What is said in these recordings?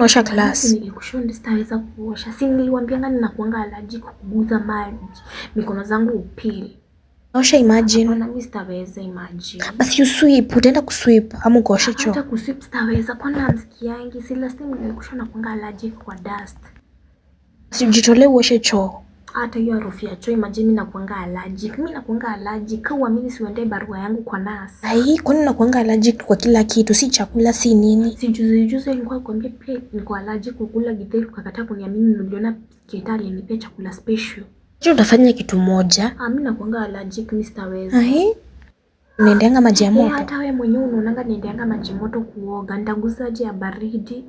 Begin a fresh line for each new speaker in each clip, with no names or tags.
Osha class.
Nilikushauri sitaweza kuosha. Si niliwaambianga ninakuanga allergic kuguza maji. Mikono zangu upili.
Osha imagine.
Hapana, mimi sitaweza imagine.
Basi you sweep, utaenda kusweep ama kuosha choo.
Hata kusweep sitaweza. Kwani namsikiangi? Si last time nilikushauri nakuanga allergic kwa dust.
Si ujitolee uoshe choo.
Hata hiyo harufu ya choo imagine mimi nakuanga allergic. Mimi nakuanga allergic. Kama uamini siuende barua yangu kwa nurse.
Ai, kwani nakuanga allergic kwa kila kitu, si chakula si nini?
Si juzi nilikuwa kwambia pia niko allergic kukula githeri, ukakataa kuniamini. Niliona kitali alinipea chakula special.
Je, utafanya kitu moja?
Mimi nakuanga allergic, mimi sitaweza.
Ai. Unaendeanga maji ya moto?
Hata wewe mwenyewe unaonanga niendeanga maji moto kuoga. Nitaguzaje ya baridi?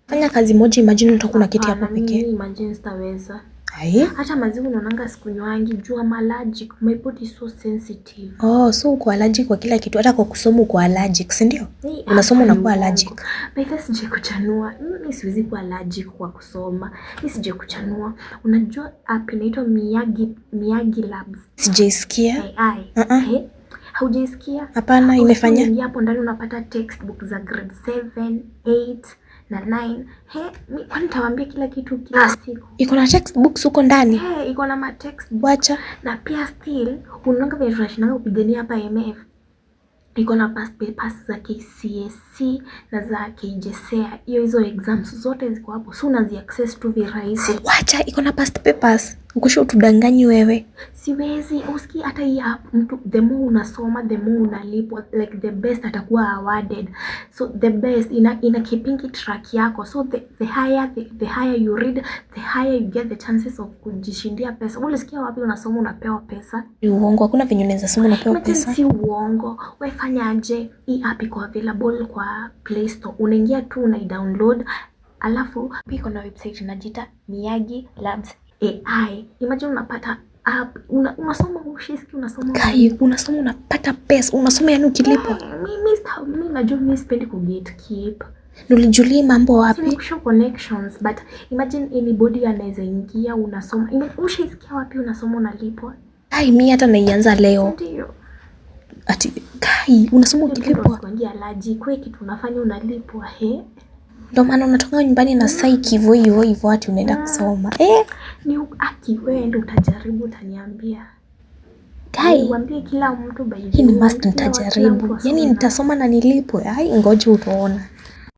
Fanya kazi moja, imagine utakuwa na kiti hapo pekee.
Mimi imagine sitaweza.
Ai.
Hata maziwa unaonanga sikunywangi juu I'm allergic. My body is so sensitive.
So uko allergic kwa kila kitu, hata kwa kusoma uko allergic, si ndio? Unasoma unakuwa allergic.
Basi sije kuchanua. Mimi siwezi kuwa allergic kwa kusoma. Mimi sije kuchanua. Unajua app inaitwa Miyagi Labs.
Sijaisikia.
Haujaisikia?
Hapana, imefanya.
Ukiingia hapo ndani unapata textbook za grade 7, 8 na 9. Kwani nitawaambia kila kitu kila siku.
Iko na textbooks huko ndani?
Iko na ma textbooks.
Wacha.
Na pia still unaanga vile tunashinanga kupigania hapa IMF. Iko na past papers za KCSE na za KJSEA. Hizo exams zote ziko hapo. So unazi access tu virahisi.
Wacha, iko na past papers. Ukisha utudanganyi wewe.
Siwezi, usikii hata hii app mtu the more unasoma the more unalipwa, like the best atakuwa awarded. So the best ina keeping track yako. So the higher you read, the higher you get the chances of kujishindia pesa. Ulisikia wapi unasoma unapewa pesa?
Ni uongo, hakuna venye unaweza soma unapewa pesa.
Si uongo. Wewe fanya aje? Hii app iko available kwa Play Store. Unaingia tu una download. Alafu iko na website inajiita Miyagi Labs AI. Imagine unapata app, unasoma ushisikia unasoma.
Kai, unasoma unapata pesa, unasoma yani ukilipwa.
Mimi najua mimi sipendi kugatekeep.
Ulijulia mambo wapi?
Sina kushow connections, but imagine anybody anaweza ingia unasoma. Ushisikia wapi unasoma unalipwa?
Kai, mimi hata naianza leo.
Ndio.
Ati kai, unasoma ukilipwa.
Kuingia allergic, kwa kitu unafanya unalipwa.
Ndio maana unatoka nyumbani na psyche hivyo ati unaenda kusoma.
Ni wewe ndio utajaribu utaniambia.
Kai,
niambie kila mtu by
hii ni must nitajaribu. Yaani nitasoma na nilipwe. Ngoja utaona.